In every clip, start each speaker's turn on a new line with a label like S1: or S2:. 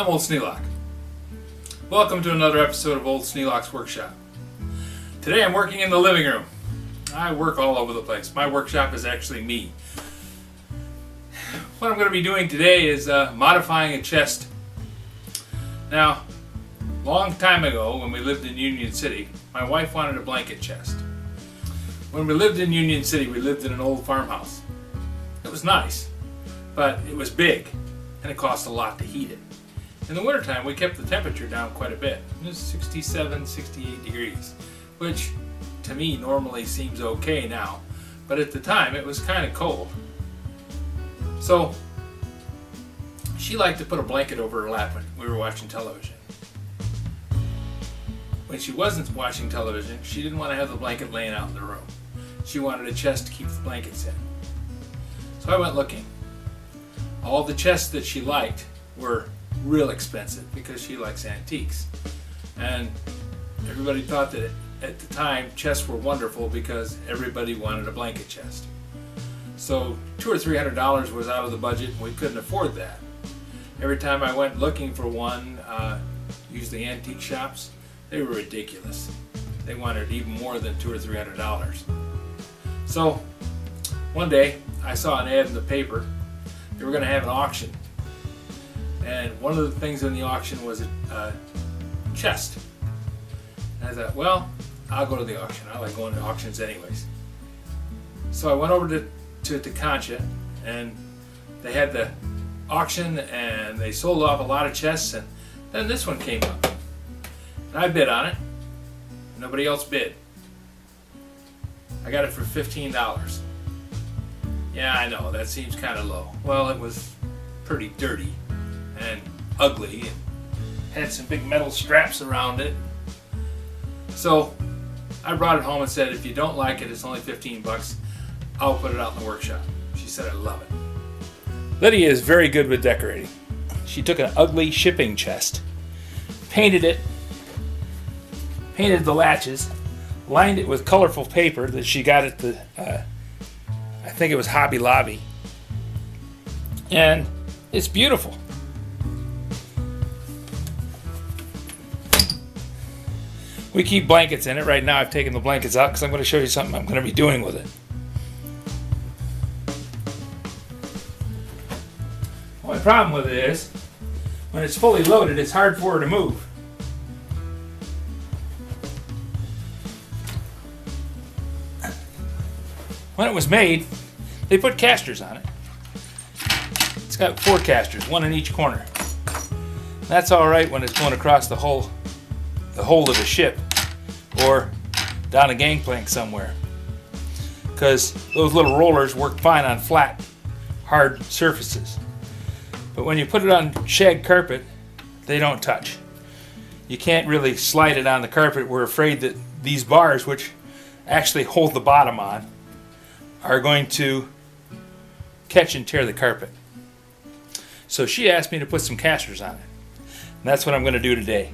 S1: I'm Old Sneelock. Welcome to another episode of Old Sneelock's Workshop. Today I'm working in the living room. I work all over the place. My workshop is actually me. What I'm going to be doing today is modifying a chest. Now, a long time ago when we lived in Union City, my wife wanted a blanket chest. When we lived in Union City, we lived in an old farmhouse. It was nice, but it was big, and it cost a lot to heat it. In the wintertime, we kept the temperature down quite a bit. It was 67, 68 degrees, which to me normally seems okay now, but at the time it was kind of cold. So she liked to put a blanket over her lap when we were watching television. When she wasn't watching television, she didn't want to have the blanket laying out in the room. She wanted a chest to keep the blankets in. So I went looking. All the chests that she liked were real expensive because she likes antiques. And everybody thought that at the time chests were wonderful because everybody wanted a blanket chest. So $200 or $300 was out of the budget and we couldn't afford that. Every time I went looking for one, usually antique shops, they were ridiculous. They wanted even more than $200 or $300. So one day I saw an ad in the paper. They were going to have an auction. And one of the things in the auction was a chest. And I thought, well, I'll go to the auction. I like going to auctions anyways. So I went over to Concha, and they had the auction, and they sold off a lot of chests, and then this one came up. And I bid on it. Nobody else bid. I got it for $15. Yeah, I know, that seems kind of low. Well, it was pretty dirty and ugly and had some big metal straps around it. So I brought it home and said, if you don't like it, it's only 15 bucks. I'll put it out in the workshop. She said, I love it. Lydia is very good with decorating. She took an ugly shipping chest, painted it, painted the latches, lined it with colorful paper that she got at the, I think it was Hobby Lobby. And it's beautiful. We keep blankets in it. Right now I've taken the blankets out because I'm going to show you something I'm going to be doing with it. The only problem with it is, when it's fully loaded, it's hard for her to move. When it was made, they put casters on it. It's got 4 casters, 1 in each corner. That's all right when it's going across the hold of a ship or down a gangplank somewhere, because those little rollers work fine on flat, hard surfaces. But when you put it on shag carpet, they don't touch. You can't really slide it on the carpet. We're afraid that these bars, which actually hold the bottom on, are going to catch and tear the carpet. So she asked me to put some casters on it. And that's what I'm going to do today.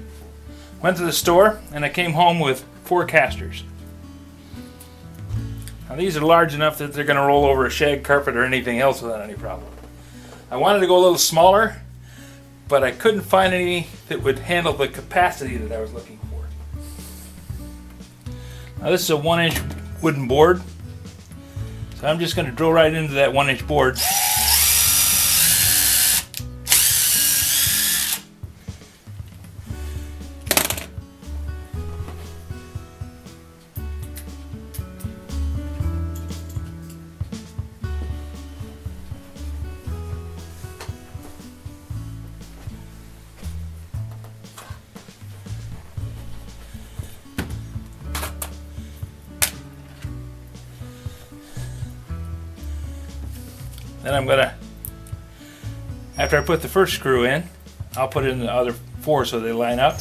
S1: Went to the store and I came home with 4 casters. Now these are large enough that they're going to roll over a shag carpet or anything else without any problem. I wanted to go a little smaller, but I couldn't find any that would handle the capacity that I was looking for. Now this is a 1-inch wooden board. So I'm just going to drill right into that 1-inch board. Then I'm gonna, after I put the first screw in, I'll put in the other 4 so they line up.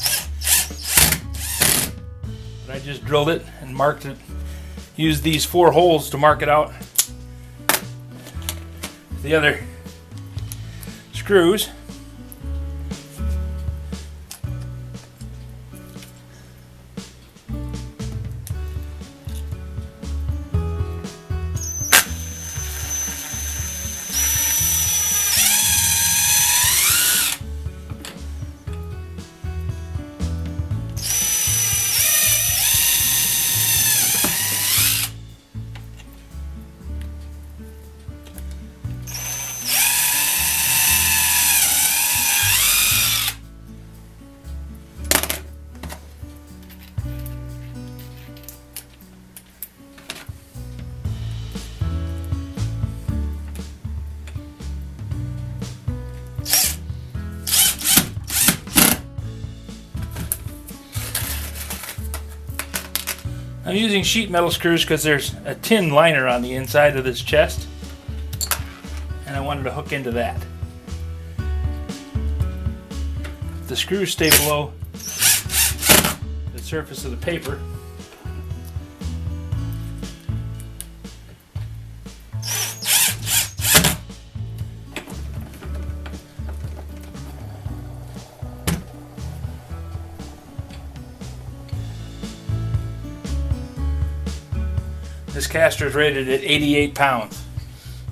S1: But I just drilled it and marked it, used these 4 holes to mark it out. The other screws.
S2: I'm using sheet metal screws because there's a tin liner on the inside of this chest, and I wanted to hook into that. The screws stay below the surface of the paper. This caster is rated at 88 pounds.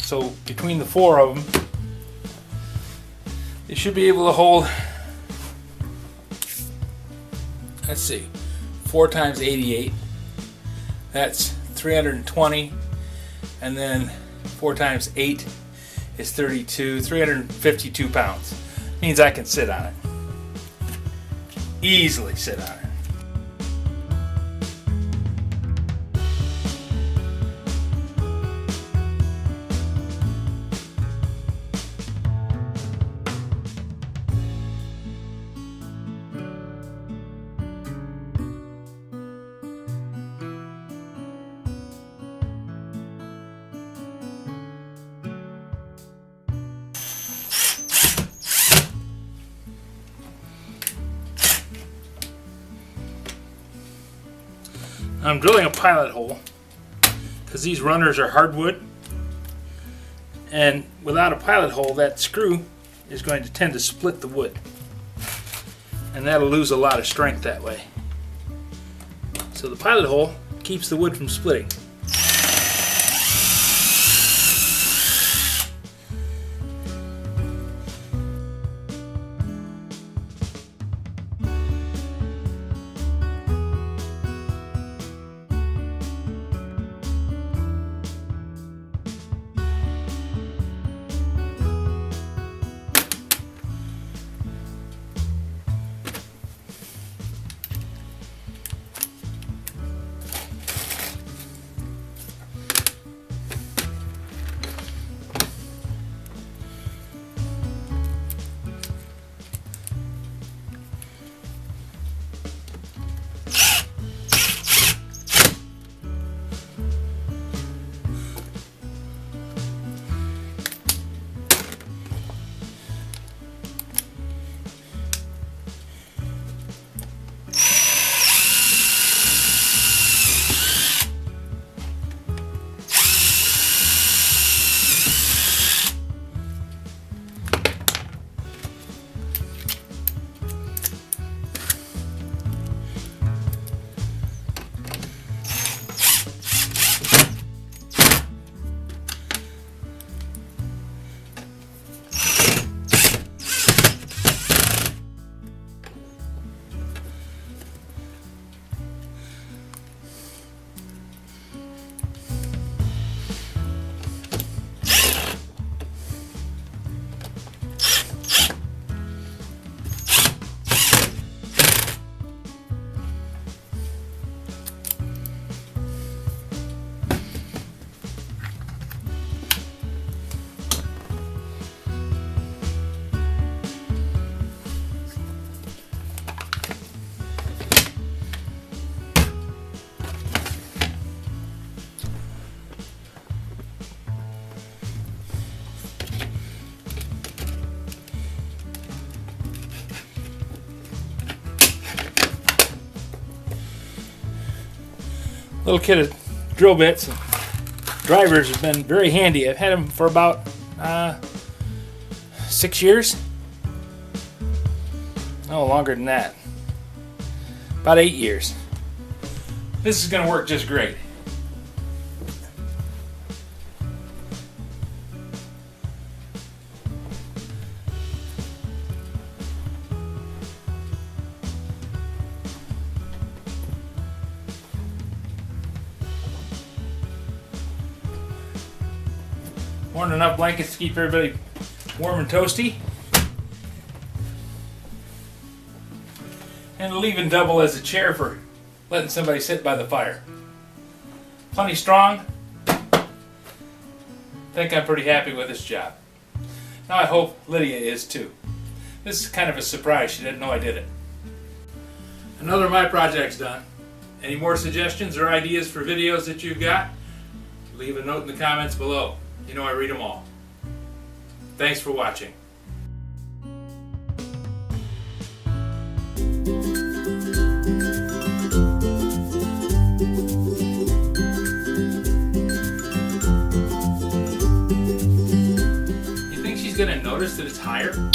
S2: So between the four of them, they should be able to hold, let's see, 4 times 88. That's 320. And then 4 times 8 is 32. 352 pounds. Means I can sit on it. Easily sit on it. I'm drilling a pilot hole because these runners are hardwood, and without a pilot hole that screw is going to tend to split the wood, and that'll lose a lot of strength that way. So the pilot hole keeps the wood from splitting. Little kit of drill bits and drivers have been very handy. I've had them for about 6 years. No, longer than that. About 8 years. This is going to work just great. More than enough blankets to keep everybody warm and toasty. And it'll even double as a chair for letting somebody sit by the fire. Plenty strong. I think I'm pretty happy with this job. Now I hope Lydia is too. This is kind of a surprise. She didn't know I did it. Another of my projects done.
S1: Any more suggestions or ideas for videos that you've got? Leave a note in the comments below. You know I read them all. Thanks for watching. You think she's gonna notice that it's higher?